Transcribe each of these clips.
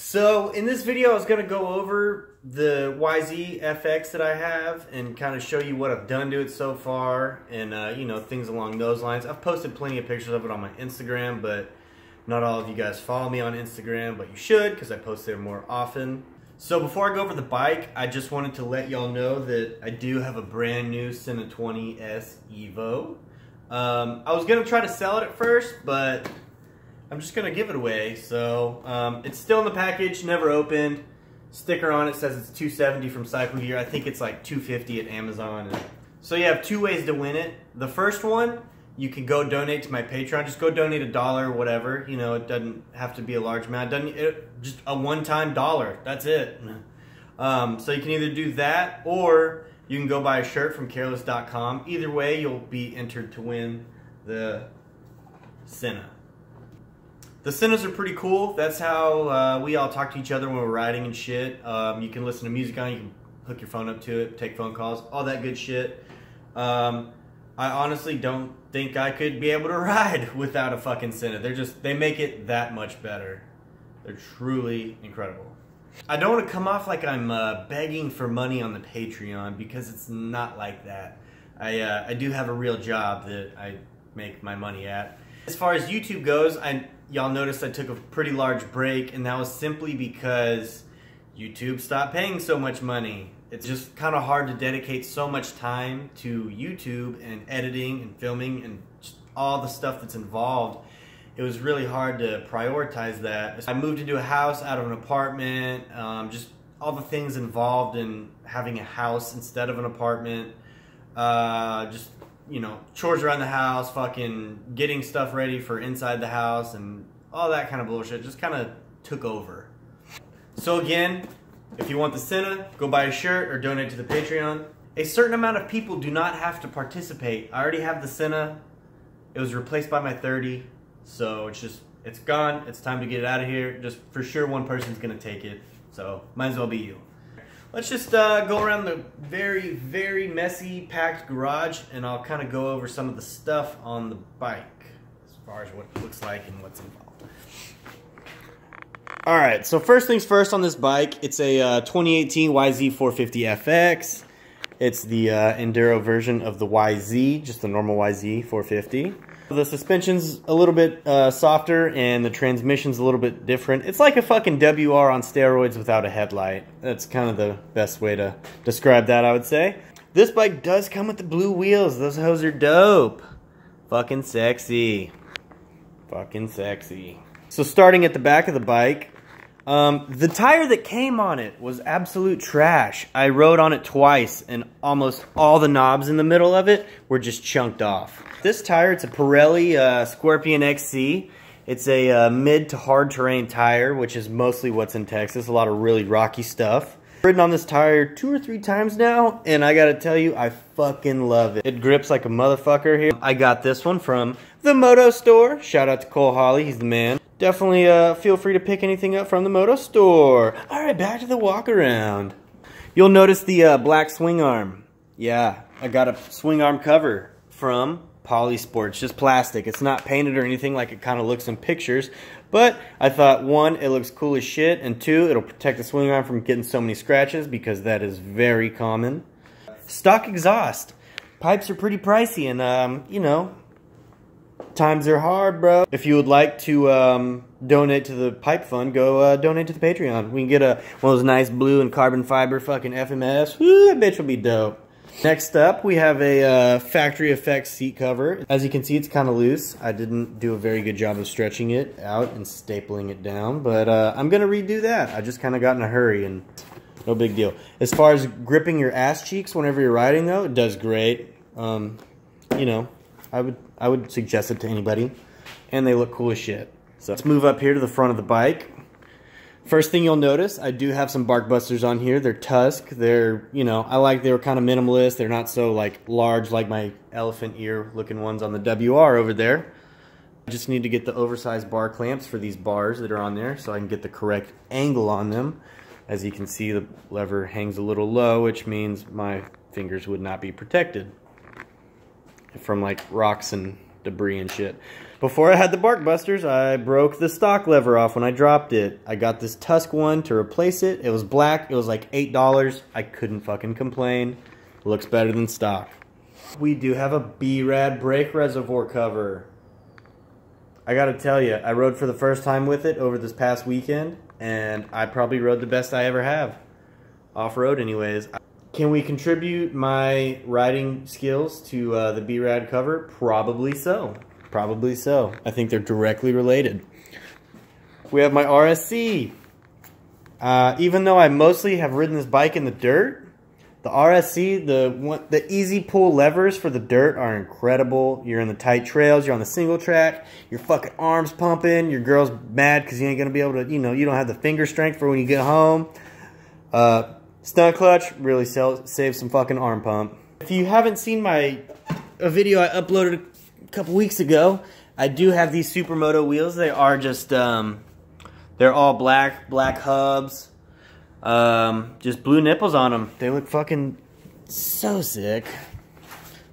So in this video, I was going to go over the yz450fx that I have and kind of show you what I've done to it so far and, you know, things along those lines. I've posted plenty of pictures of it on my Instagram, but not all of you guys follow me on Instagram, but you should because I post there more often. So before I go over the bike, I just wanted to let y'all know that I do have a brand new Sena 20S Evo. I was going to try to sell it at first, but I'm just going to give it away. So it's still in the package, never opened. Sticker on it says it's $270 from Cycle Gear. I think it's like $250 at Amazon. So you have two ways to win it. The first one, you can go donate to my Patreon. Just go donate $1 or whatever. You know, it doesn't have to be a large amount. Just a one-time $1. That's it. So you can either do that or you can go buy a shirt from careless.com. Either way, you'll be entered to win the Sena. The Senas are pretty cool. That's how we all talk to each other when we're riding and shit. You can listen to music on it. You can hook your phone up to it, take phone calls, all that good shit. I honestly don't think I could be able to ride without a fucking Sena. They make it that much better. They're truly incredible. I don't want to come off like I'm begging for money on the Patreon because it's not like that. I do have a real job that I make my money at. As far as YouTube goes, y'all noticed I took a pretty large break, and that was simply because YouTube stopped paying so much money. It's just kind of hard to dedicate so much time to YouTube and editing and filming and just all the stuff that's involved. It was really hard to prioritize that. I moved into a house out of an apartment, just all the things involved in having a house instead of an apartment. Just, you know, chores around the house, fucking getting stuff ready for inside the house and all that kind of bullshit just kind of took over. So again, if you want the Sena, go buy a shirt or donate to the Patreon. A certain amount of people do not have to participate. I already have the Sena. It was replaced by my 30. So it's gone. It's time to get it out of here. Just for sure one person's gonna take it. So might as well be you. Let's just go around the very, very messy, packed garage and I'll kind of go over some of the stuff on the bike as far as what it looks like and what's involved. Alright, so first things first on this bike, it's a 2018 yz450fx. It's the Enduro version of the YZ, just the normal yz450. The suspension's a little bit softer and the transmission's a little bit different. It's like a fucking WR on steroids without a headlight. That's kind of the best way to describe that, I would say. This bike does come with the blue wheels. Those hoes are dope. Fucking sexy. Fucking sexy. So starting at the back of the bike, the tire that came on it was absolute trash. I rode on it twice and almost all the knobs in the middle of it were just chunked off. This tire, it's a Pirelli Scorpion XC. It's a mid to hard terrain tire, which is mostly what's in Texas. A lot of really rocky stuff. I've ridden on this tire 2 or 3 times now, and I gotta tell you, I fucking love it. It grips like a motherfucker here. I got this one from the Moto Store. Shout out to Cole Holly, he's the man. Definitely feel free to pick anything up from the Moto Store. Alright, back to the walk around. You'll notice the black swing arm. Yeah, I got a swing arm cover from Polysport. It's just plastic. It's not painted or anything like it kind of looks in pictures. But I thought, 1, it looks cool as shit, and 2, it'll protect the swing arm from getting so many scratches because that is very common. Stock exhaust. Pipes are pretty pricey and, you know, times are hard, bro. If you would like to donate to the pipe fund, go donate to the Patreon. We can get one of those nice blue and carbon fiber fucking FMS. Woo, that bitch will be dope. Next up, we have a factory effects seat cover. As you can see, it's kind of loose. I didn't do a very good job of stretching it out and stapling it down, but I'm going to redo that. I just kind of got in a hurry and no big deal. As far as gripping your ass cheeks whenever you're riding, though, it does great. You know, I would suggest it to anybody, and they look cool as shit. So let's move up here to the front of the bike. First thing you'll notice, I do have some bark busters on here. They're Tusk. They're, you know, they were kind of minimalist. They're not so like large like my elephant ear looking ones on the WR over there. I just need to get the oversized bar clamps for these bars that are on there so I can get the correct angle on them. As you can see, the lever hangs a little low, which means my fingers would not be protected from like rocks and debris and shit. Before I had the bark busters, I broke the stock lever off when I dropped it. I got this Tusk one to replace it. It was black. It was like $8. I couldn't fucking complain. Looks better than stock. We do have a B-Rad brake reservoir cover. I gotta tell you, I rode for the first time with it over this past weekend, and I probably rode the best I ever have. Off-road anyways. Can we contribute my riding skills to the B-Rad cover? Probably so. Probably so. I think they're directly related. We have my RSC. Even though I mostly have ridden this bike in the dirt, the RSC, the easy pull levers for the dirt are incredible. You're in the tight trails, you're on the single track, your fucking arms pumping, your girl's mad because you ain't gonna be able to, you know, you don't have the finger strength for when you get home. Stunt clutch really saves some fucking arm pump. If you haven't seen a video I uploaded a couple weeks ago, I do have these Supermoto wheels. They are just, they're all black hubs. Just blue nipples on them. They look fucking so sick.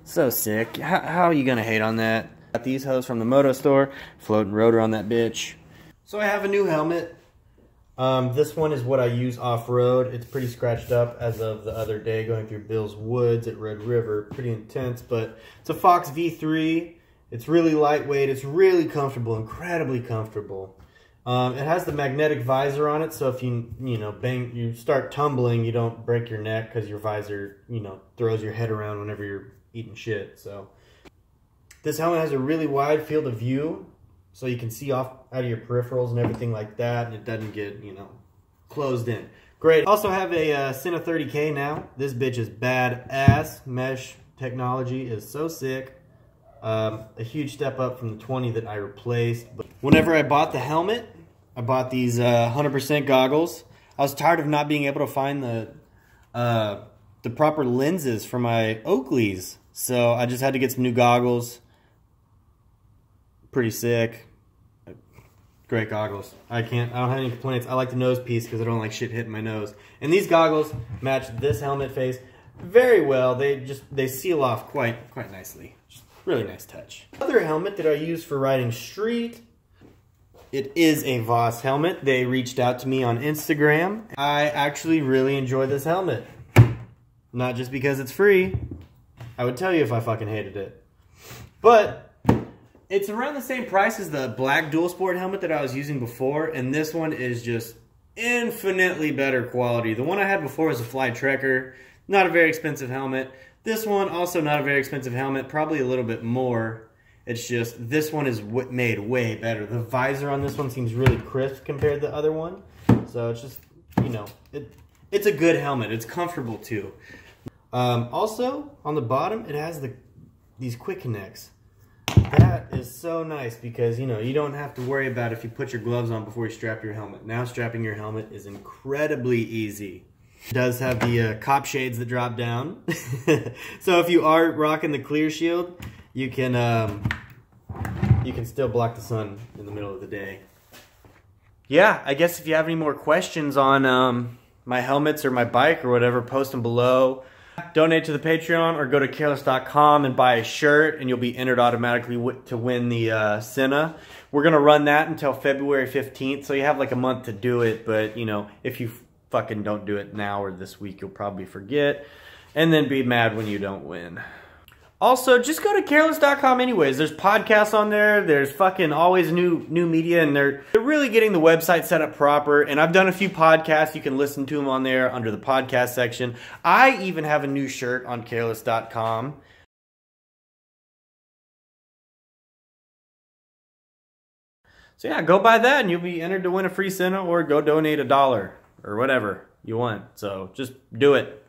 So sick. How are you gonna hate on that? Got these hoes from the moto store. Floating rotor on that bitch. So I have a new helmet. This one is what I use off-road. It's pretty scratched up as of the other day going through Bill's Woods at Red River. Pretty intense, but it's a Fox V3. It's really lightweight. It's really comfortable, incredibly comfortable. It has the magnetic visor on it, so if you start tumbling, you don't break your neck because your visor, throws your head around whenever you're eating shit. So this helmet has a really wide field of view, so you can see off out of your peripherals and everything like that, and it doesn't get, closed in. Great. Also have a Sena 30K now. This bitch is badass. Mesh technology is so sick. A huge step up from the 20 that I replaced. But whenever I bought the helmet, I bought these 100% goggles. I was tired of not being able to find the proper lenses for my Oakleys, so I just had to get some new goggles. Pretty sick. Great goggles. I don't have any complaints. I like the nose piece because I don't like shit hitting my nose. And these goggles match this helmet face very well. They seal off quite nicely. Really nice touch. Other helmet that I use for riding street, it is a Voss helmet. They reached out to me on Instagram. I actually really enjoy this helmet. Not just because it's free. I would tell you if I fucking hated it. But it's around the same price as the black dual sport helmet that I was using before, and this one is just infinitely better quality. The one I had before was a Fly Trekker. Not a very expensive helmet. This one, also not a very expensive helmet, probably a little bit more. It's just, this one is made way better. The visor on this one seems really crisp compared to the other one. So it's just, it's a good helmet. It's comfortable too. Also, on the bottom, it has these quick connects. That is so nice because, you don't have to worry about if you put your gloves on before you strap your helmet. Now strapping your helmet is incredibly easy. It does have the cop shades that drop down. So if you are rocking the clear shield, you can still block the sun in the middle of the day. Yeah, I guess if you have any more questions on my helmets or my bike or whatever, post them below. Donate to the Patreon or go to careless.com and buy a shirt, and you'll be entered automatically to win the Sena. We're going to run that until February 15th, so you have like a month to do it, but if you fucking don't do it now or this week, you'll probably forget and then be mad when you don't win. Also, just go to careless.com anyways. There's podcasts on there. There's fucking always new media, and they're really getting the website set up proper. And I've done a few podcasts. You can listen to them on there under the podcast section. I even have a new shirt on careless.com. So yeah, go buy that and you'll be entered to win a free Sena, or go donate $1 or whatever you want. So just do it.